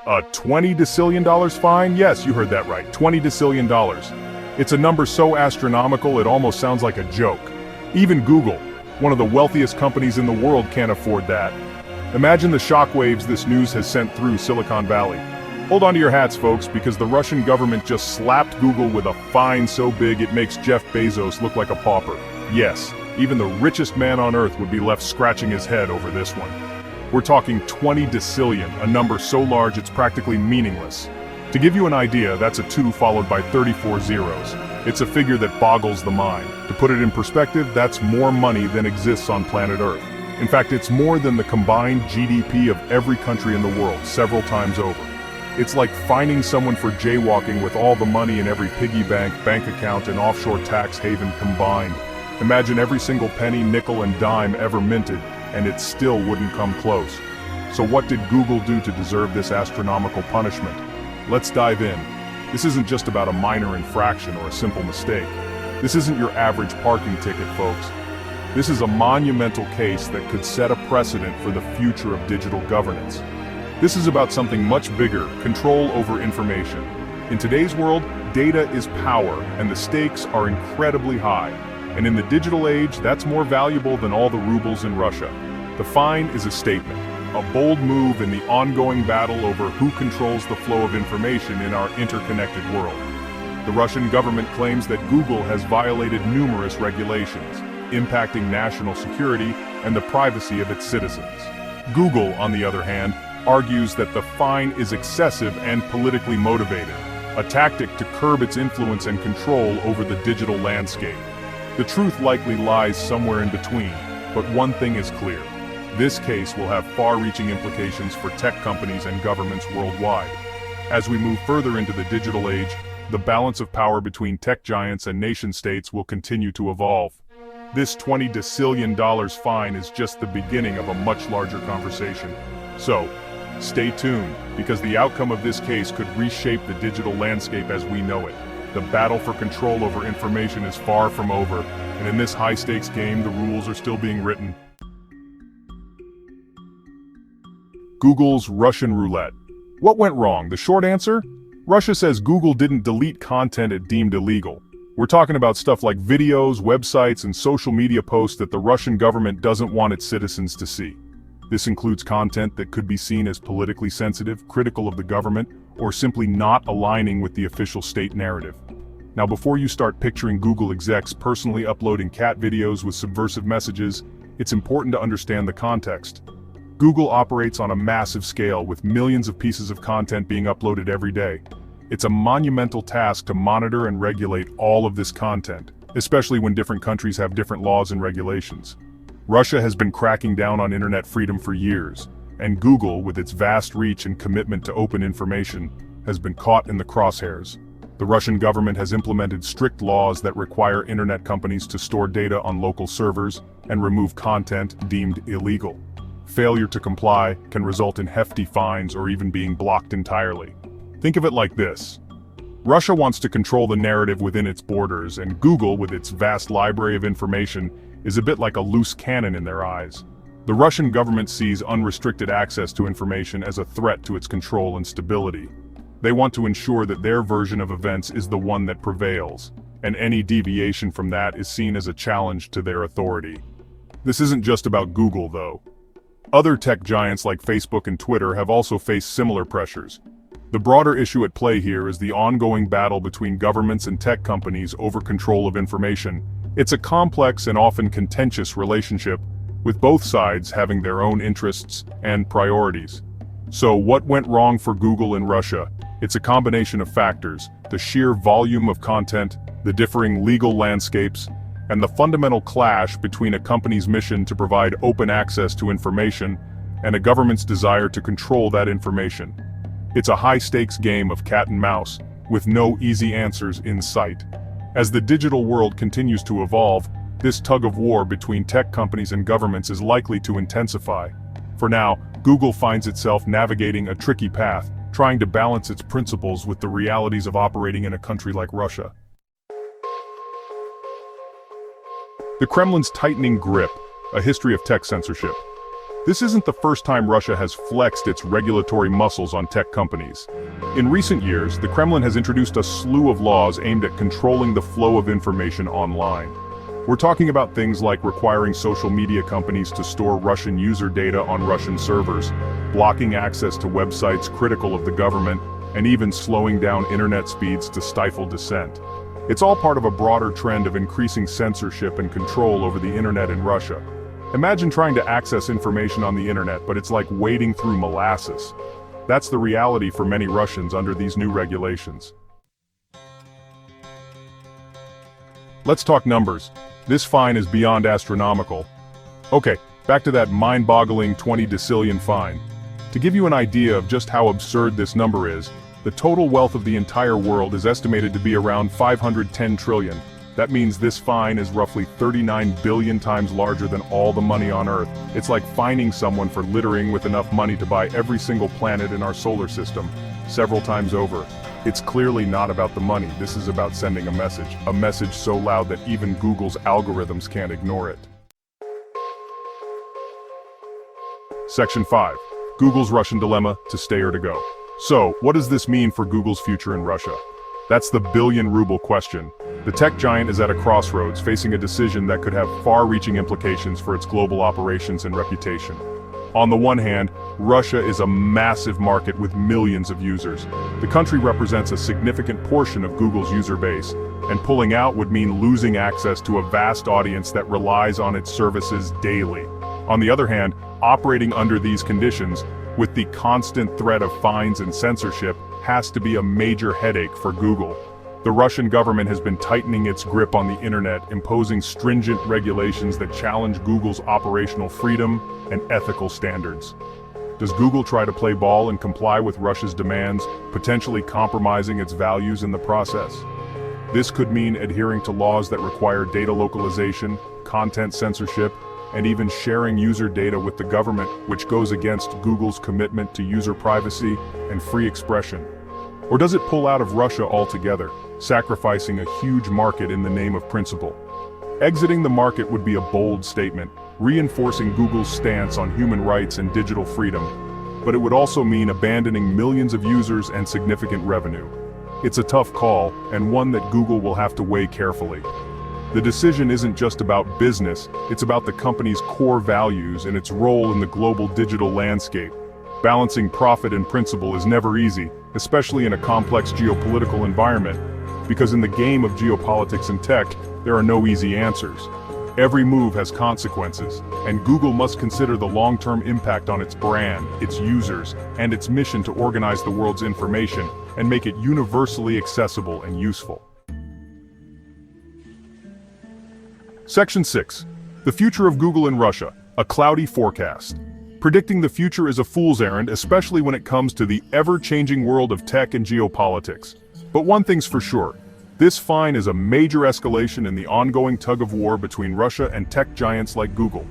A $20 decillion fine? Yes, you heard that right, $20 decillion. It's a number so astronomical it almost sounds like a joke. Even Google, one of the wealthiest companies in the world, can't afford that. Imagine the shockwaves this news has sent through Silicon Valley. Hold on to your hats, folks, because the Russian government just slapped Google with a fine so big it makes Jeff Bezos look like a pauper. Yes, even the richest man on Earth would be left scratching his head over this one. We're talking 20 decillion, a number so large it's practically meaningless. To give you an idea, that's a 2 followed by 34 zeros. It's a figure that boggles the mind. To put it in perspective, that's more money than exists on planet Earth. In fact, it's more than the combined GDP of every country in the world, several times over. It's like finding someone for jaywalking with all the money in every piggy bank, bank account, and offshore tax haven combined. Imagine every single penny, nickel, and dime ever minted, and it still wouldn't come close. So what did Google do to deserve this astronomical punishment? Let's dive in. This isn't just about a minor infraction or a simple mistake. This isn't your average parking ticket, folks. This is a monumental case that could set a precedent for the future of digital governance. This is about something much bigger, control over information. In today's world, data is power, and the stakes are incredibly high. And in the digital age, that's more valuable than all the rubles in Russia. The fine is a statement, a bold move in the ongoing battle over who controls the flow of information in our interconnected world. The Russian government claims that Google has violated numerous regulations, impacting national security and the privacy of its citizens. Google, on the other hand, argues that the fine is excessive and politically motivated, a tactic to curb its influence and control over the digital landscape. The truth likely lies somewhere in between, but one thing is clear. This case will have far-reaching implications for tech companies and governments worldwide. As we move further into the digital age, the balance of power between tech giants and nation-states will continue to evolve. This $20 decillion fine is just the beginning of a much larger conversation. So, stay tuned, because the outcome of this case could reshape the digital landscape as we know it. The battle for control over information is far from over, and in this high-stakes game, the rules are still being written. Google's Russian roulette. What went wrong? The short answer? Russia says Google didn't delete content it deemed illegal. We're talking about stuff like videos, websites, and social media posts that the Russian government doesn't want its citizens to see. This includes content that could be seen as politically sensitive, critical of the government, or simply not aligning with the official state narrative. Now, before you start picturing Google execs personally uploading cat videos with subversive messages, it's important to understand the context. Google operates on a massive scale with millions of pieces of content being uploaded every day. It's a monumental task to monitor and regulate all of this content, especially when different countries have different laws and regulations. Russia has been cracking down on internet freedom for years, and Google, with its vast reach and commitment to open information, has been caught in the crosshairs. The Russian government has implemented strict laws that require internet companies to store data on local servers and remove content deemed illegal. Failure to comply can result in hefty fines or even being blocked entirely. Think of it like this. Russia wants to control the narrative within its borders, and Google, with its vast library of information, is a bit like a loose cannon in their eyes. The Russian government sees unrestricted access to information as a threat to its control and stability. They want to ensure that their version of events is the one that prevails, and any deviation from that is seen as a challenge to their authority. This isn't just about Google, though. Other tech giants like Facebook and Twitter have also faced similar pressures. The broader issue at play here is the ongoing battle between governments and tech companies over control of information. It's a complex and often contentious relationship, with both sides having their own interests and priorities. So what went wrong for Google in Russia? It's a combination of factors: the sheer volume of content, the differing legal landscapes, and the fundamental clash between a company's mission to provide open access to information and a government's desire to control that information. It's a high-stakes game of cat and mouse, with no easy answers in sight. As the digital world continues to evolve, this tug-of-war between tech companies and governments is likely to intensify. For now, Google finds itself navigating a tricky path, trying to balance its principles with the realities of operating in a country like Russia. The Kremlin's tightening grip, a history of tech censorship. This isn't the first time Russia has flexed its regulatory muscles on tech companies. In recent years, the Kremlin has introduced a slew of laws aimed at controlling the flow of information online. We're talking about things like requiring social media companies to store Russian user data on Russian servers, blocking access to websites critical of the government, and even slowing down internet speeds to stifle dissent. It's all part of a broader trend of increasing censorship and control over the internet in Russia. Imagine trying to access information on the internet, but it's like wading through molasses. That's the reality for many Russians under these new regulations. Let's talk numbers. This fine is beyond astronomical. Okay, back to that mind-boggling 20 decillion fine. To give you an idea of just how absurd this number is, the total wealth of the entire world is estimated to be around 510 trillion. That means this fine is roughly 39 billion times larger than all the money on Earth. It's like fining someone for littering with enough money to buy every single planet in our solar system, several times over. It's clearly not about the money, this is about sending a message so loud that even Google's algorithms can't ignore it. Section 5. Google's Russian dilemma, to stay or to go. So, what does this mean for Google's future in Russia? That's the billion-ruble question. The tech giant is at a crossroads, facing a decision that could have far-reaching implications for its global operations and reputation. On the one hand, Russia is a massive market with millions of users. The country represents a significant portion of Google's user base, and pulling out would mean losing access to a vast audience that relies on its services daily. On the other hand, operating under these conditions, with the constant threat of fines and censorship, has to be a major headache for Google. The Russian government has been tightening its grip on the internet, imposing stringent regulations that challenge Google's operational freedom and ethical standards. Does Google try to play ball and comply with Russia's demands, potentially compromising its values in the process? This could mean adhering to laws that require data localization, content censorship, and even sharing user data with the government, which goes against Google's commitment to user privacy and free expression. Or does it pull out of Russia altogether, sacrificing a huge market in the name of principle? Exiting the market would be a bold statement, reinforcing Google's stance on human rights and digital freedom, but it would also mean abandoning millions of users and significant revenue. It's a tough call, and one that Google will have to weigh carefully. The decision isn't just about business, it's about the company's core values and its role in the global digital landscape. Balancing profit and principle is never easy, especially in a complex geopolitical environment, because in the game of geopolitics and tech, there are no easy answers. Every move has consequences, and Google must consider the long-term impact on its brand, its users, and its mission to organize the world's information and make it universally accessible and useful. Section 6. The future of Google in Russia, a cloudy forecast. Predicting the future is a fool's errand, especially when it comes to the ever-changing world of tech and geopolitics. But one thing's for sure, this fine is a major escalation in the ongoing tug-of-war between Russia and tech giants like Google.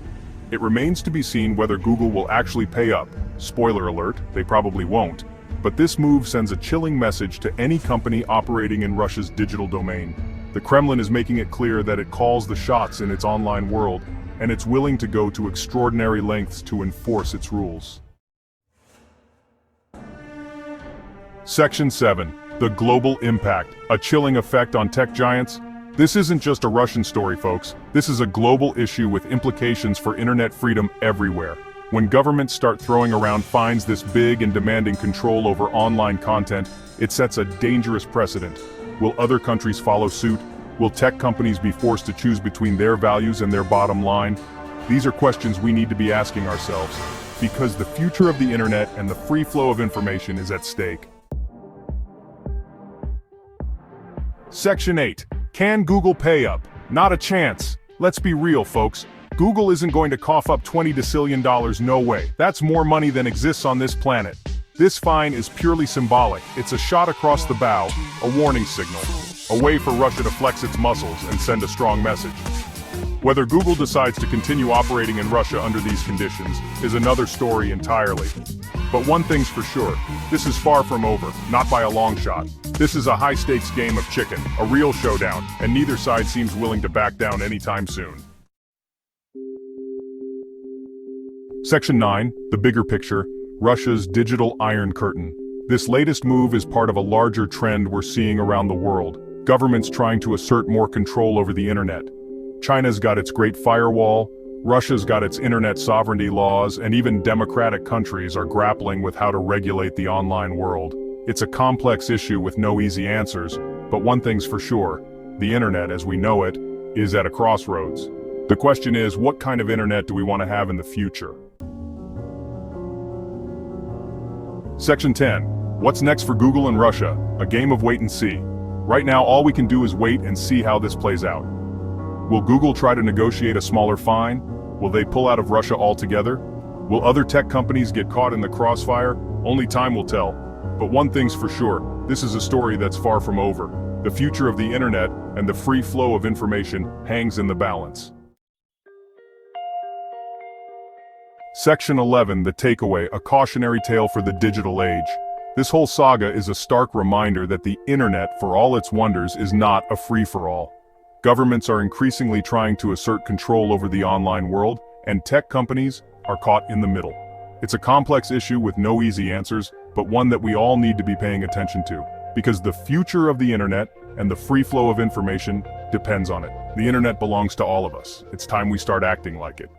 It remains to be seen whether Google will actually pay up. Spoiler alert, they probably won't. But this move sends a chilling message to any company operating in Russia's digital domain. The Kremlin is making it clear that it calls the shots in its online world, and it's willing to go to extraordinary lengths to enforce its rules. Section 7. The global impact, a chilling effect on tech giants. This isn't just a Russian story, folks. This is a global issue with implications for internet freedom everywhere. When governments start throwing around fines this big and demanding control over online content, it sets a dangerous precedent. Will other countries follow suit? Will tech companies be forced to choose between their values and their bottom line? These are questions we need to be asking ourselves, because the future of the internet and the free flow of information is at stake. Section 8. Can Google pay up? Not a chance. Let's be real, folks. Google isn't going to cough up $20 decillion, no way. That's more money than exists on this planet. This fine is purely symbolic. It's a shot across the bow, a warning signal, a way for Russia to flex its muscles and send a strong message. Whether Google decides to continue operating in Russia under these conditions is another story entirely. But one thing's for sure, this is far from over, not by a long shot. This is a high-stakes game of chicken, a real showdown, and neither side seems willing to back down anytime soon. Section 9, the bigger picture, Russia's digital iron curtain. This latest move is part of a larger trend we're seeing around the world. Governments trying to assert more control over the internet. China's got its Great Firewall, Russia's got its internet sovereignty laws, and even democratic countries are grappling with how to regulate the online world. It's a complex issue with no easy answers, but one thing's for sure, the internet as we know it is at a crossroads. The question is, what kind of internet do we want to have in the future? Section 10. What's next for Google and Russia? A game of wait and see. Right now, all we can do is wait and see how this plays out. Will Google try to negotiate a smaller fine? Will they pull out of Russia altogether? Will other tech companies get caught in the crossfire? Only time will tell. But one thing's for sure, this is a story that's far from over. The future of the internet and the free flow of information hangs in the balance. Section 11, the takeaway, a cautionary tale for the digital age. This whole saga is a stark reminder that the internet, for all its wonders, is not a free-for-all. Governments are increasingly trying to assert control over the online world, and tech companies are caught in the middle. It's a complex issue with no easy answers, but one that we all need to be paying attention to, because the future of the internet and the free flow of information depends on it. The internet belongs to all of us. It's time we start acting like it.